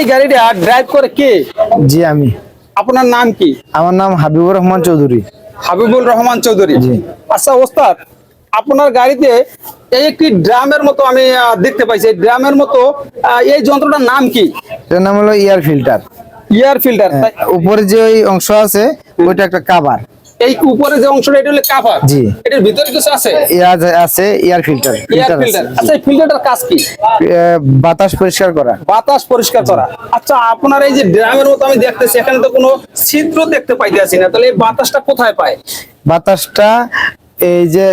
এই গাড়িটা ড্রাইভ করে কে? জি আমি। আপনার নাম কি? আমার নাম হাবিবুর রহমান চৌধুরী। হাবিবুল রহমান চৌধুরী। জি। আচ্ছা ওস্তাদ, আপনার গাড়িতে এই একটি ড্রামের মতো আমি দেখতে পাইছি। এই ড্রামের মতো এই যন্ত্রটার নাম কি? এর নাম হলো এয়ার ফিল্টার। Air filter. উপরে যে ওই অংশ আছে ওইটা একটা কাভার। এই উপরে যে অংশটা এটা হলো কভার। জি। এটার ভিতরে কিছু আছে? আছে এয়ার ফিল্টার। Air filter. আচ্ছা এই ফিল্টারটার কাজ কি? বাতাস পরিষ্কার করা। বাতাস পরিষ্কার করা। আচ্ছা আপনার এই যে ড্রামের মতো আমি দেখতেছি, এখানে তো কোনো ছিদ্র দেখতে পাইতেছি না, তাহলে এই বাতাসটা কোথায় পায়? বাতাসটা এই যে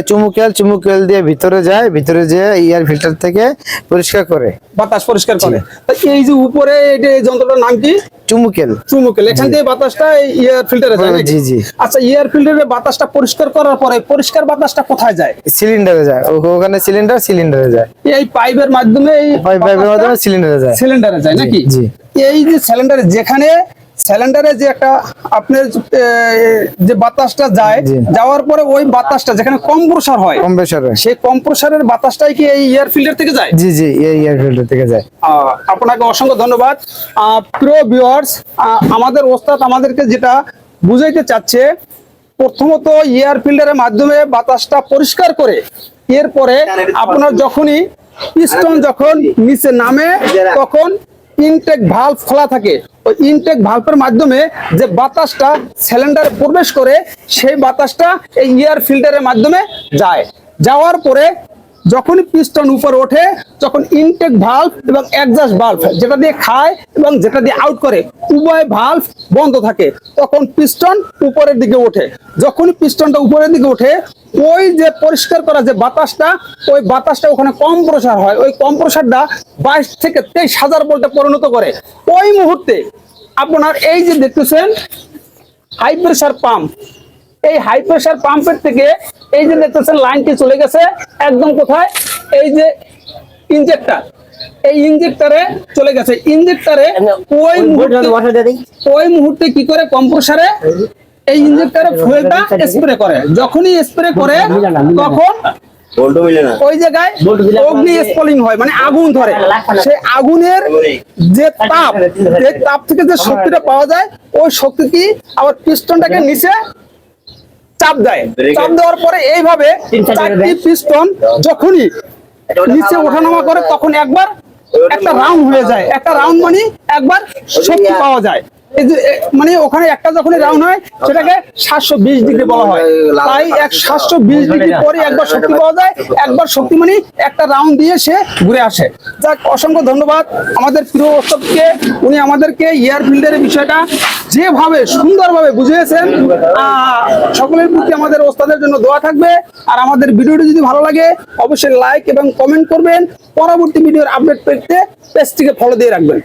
চুমুকেল দিয়ে ভিতরে যায়, ভিতরে যে এয়ার ফিল্টার থেকে পরিষ্কার করে, বাতাস পরিষ্কার করে। তা এই যে উপরে এই যন্ত্রটার নাম কি? চুমুকেল। এখান থেকে বাতাসটা এয়ার ফিল্টারে যায় নাকি? জি জি। আচ্ছা এয়ার ফিল্টারে বাতাসটা পরিষ্কার করার পরে পরিষ্কার বাতাসটা কোথায় যায়? সিলিন্ডারে যায়। ওখানে সিলিন্ডারে যায়। এই পাইপের মাধ্যমে পাইপের মাধ্যমে সিলিন্ডারে যায় নাকি? জি। এই যে সিলিন্ডারে যে একটা আপনার যে বাতাসটা যায়, যাওয়ার পরে ওই বাতাসটা যেখানে কম্প্রেসার হয়, সেই কম্প্রেসারের বাতাসটাই কি এই এয়ার ফিল্টার থেকে যায়? জি জি, এই এয়ার ফিল্টার থেকে যায়। আপনাকে অসংখ্য ধন্যবাদ। প্রিয় ভিউয়ার্স, আমাদের ওস্তাদ আমাদেরকে যেটা বুঝাইতে চাচ্ছে, প্রথমত এয়ার ফিল্টারের মাধ্যমে বাতাসটা পরিষ্কার করে, এরপরে আপনার যখনই পিস্টন যখন নিচে নামে তখন ইনটেক ভালভ খোলা থাকে, ওই ইনটেক ভালভের মাধ্যমে যে বাতাসটা সিলিন্ডারে প্রবেশ করে সেই বাতাসটা এই এয়ার ফিল্টারের মাধ্যমে যায়। যাওয়ার পরে যখনই পিস্টন উপরে ওঠে তখন ইনটেক ভালভ এবং এক্সস্ট ভালভ, যেটা দিয়ে খায় এবং যেটা দিয়ে আউট করে, উভয় ভালভ বন্ধ থাকে। তখন পিস্টন উপরের দিকে ওঠে। যখনই পিস্টনটা উপরের দিকে ওঠে, ওই যে পরিষ্কার করা যে বাতাসটা, ওই বাতাসটা ওখানে কম্প্রেসার হয়। ওই কম্প্রেসারটা 22 থেকে 23,000 ভোল্টে পরিণত করে। ওই মুহূর্তে আপনার এই যে দেখতেছেন হাই প্রেসার পাম্প, এই হাই প্রেসার পাম্পের থেকে এই যে দেখতেছেন লাইনটি চলে গেছে একদম কোথায়, এই যে ইনজেক্টর, এই ইনজেক্টরে চলে গেছে। ইনজেক্টরে ওই মুহূর্তে কি করে কম্প্রেসারে এই ইনজেক্টরে ফুয়েলটা স্প্রে করে। যখনই স্প্রে করে তখন ওই জায়গায় অগ্নি স্পলিং হয়, মানে আগুন ধরে। সেই আগুনের যে তাপ, সেই তাপ থেকে যে শক্তিটা পাওয়া যায়, ওই শক্তি আবার পিস্টনটাকে নিচে চাপ দেয়। চাপ দেওয়ার পরে এইভাবে চারটি পিস্টন যখনই নিচে ওঠানামা করে তখন একবার একটা রাউন্ড হয়ে যায়। একটা রাউন্ড মানে একবার শক্তি পাওয়া যায়। এই যে মানে ওখানে একটা যখনই রাউন্ড হয় সেটাকে 720 ডিগ্রি বলা হয়। তাই 720 ডিগ্রি পরে একবার শক্তি পাওয়া যায়। একবার শক্তি মানে একটা রাউন্ড দিয়ে সে ঘুরে আসে। যাক, অসংখ্য ধন্যবাদ আমাদের প্রিয় ওস্তাদকে। উনি আমাদেরকে এয়ার ফিল্টারের বিষয়টা যেভাবে সুন্দরভাবে বুঝিয়েছেন। সকলের প্রতি আমাদের ওস্তাদের জন্য দোয়া থাকবে। আর আমাদের ভিডিওটি যদি ভালো লাগে অবশ্যই লাইক এবং কমেন্ট করবেন। পরবর্তী ভিডিওর আপডেট পেতে পেজটিকে ফলো দিয়ে রাখবেন।